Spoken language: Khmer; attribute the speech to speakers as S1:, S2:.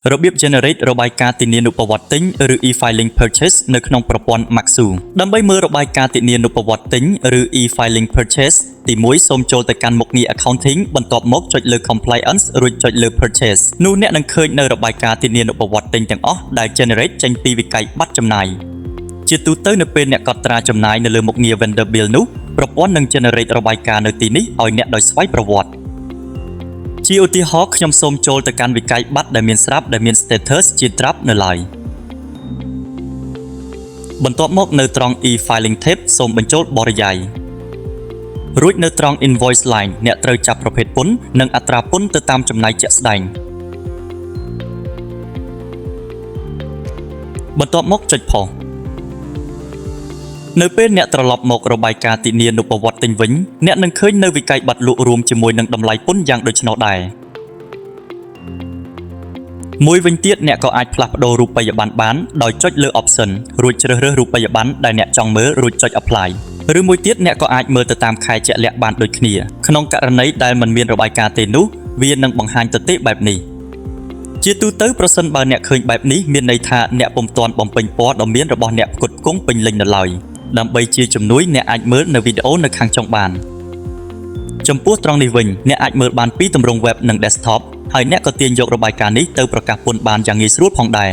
S1: របៀប generate របាយការណ៍ធានានុប្រវត្តិទិញឬ e-filing purchase នៅក្នុងប្រព័ន្ធ Maxu ដើម្បីមើលរបាយការណ៍ធានានុប្រវត្តិទិញឬ e-filing purchase ទី1សូមចូលទៅកាន់មុខងារ accounting បន្ទាប់មកចុចលើ compliance រួចចុចលើ purchase នោះអ្នកនឹងឃើញនៅរបាយការណ៍ធានានុប្រវត្តិទិញទាំងអស់ដែល generate ចេញពីវិក័យប័ណ្ណចំណាយជាទូទៅនៅពេលអ្នកកត់ត្រាចំណាយនៅលើមុខងារ vendor bill នោះប្រព័ន្ធនឹង generate របាយការណ៍នៅទីនេះឲ្យអ្នកដោយស្វ័យប្រវត្តិជាឧទាហរណ៍ខ្ញុំសូមចូលទៅកាន់វិក័យប័ណ្ណដែលមានស្រាប់ដែលមាន status ជាត្រាប់នៅឡើយបន្ទាប់មកនៅត្រង់ e-filing tab សូមបញ្ចូលបរិយាយរួចនៅត្រង់ invoice line អ្នកត្រូវចាប់ប្រភេទពន្ធនិងអត្រាពន្ធទៅតាមចំណាយជាក់ស្ដែងបន្ទាប់មកចុចផុសនៅពេលអ្នកត្រឡប់មករបាយការណ៍ធានានុប្រវត្តិទិញវិញអ្នកនឹងឃើញនៅវិក័យប័ណ្ណលក់រួមជាមួយនឹងតម្លៃពន្ធយ៉ាងដូចនោះដែរមួយវិញទៀតអ្នកក៏អាចផ្លាស់ប្ដូររូបិយប័ណ្ណបានដោយចុចលើ option រួចជ្រើសរើសរូបិយប័ណ្ណដែលអ្នកចង់មើលរួចចុច apply ឬមួយទៀតអ្នកក៏អាចមើលទៅតាមខែជាក់លាក់បានដូចគ្នាក្នុងករណីដែលមិនមានរបាយការណ៍ទេនោះវានឹងបង្ហាញទទេបែបនេះជាទូទៅប្រសិនបើអ្នកឃើញបែបនេះមានន័យថាអ្នកពុំទាន់បំពេញព័ត៌មានរបស់អ្នកផ្គត់ផ្គង់ពេញលេញនៅឡើយដើម្បីជាជំនួយអ្នកអាចមើលនៅវីដេអូនៅខាងចុងបានចំពោះត្រង់នេះវិញអ្នកអាចមើលបានពីទម្រង់ web និង desktop ហើយអ្នកក៏ទាញយករបាយការណ៍នេះទៅប្រកាសពន្ធបានយ៉ាងងាយស្រួលផងដែរ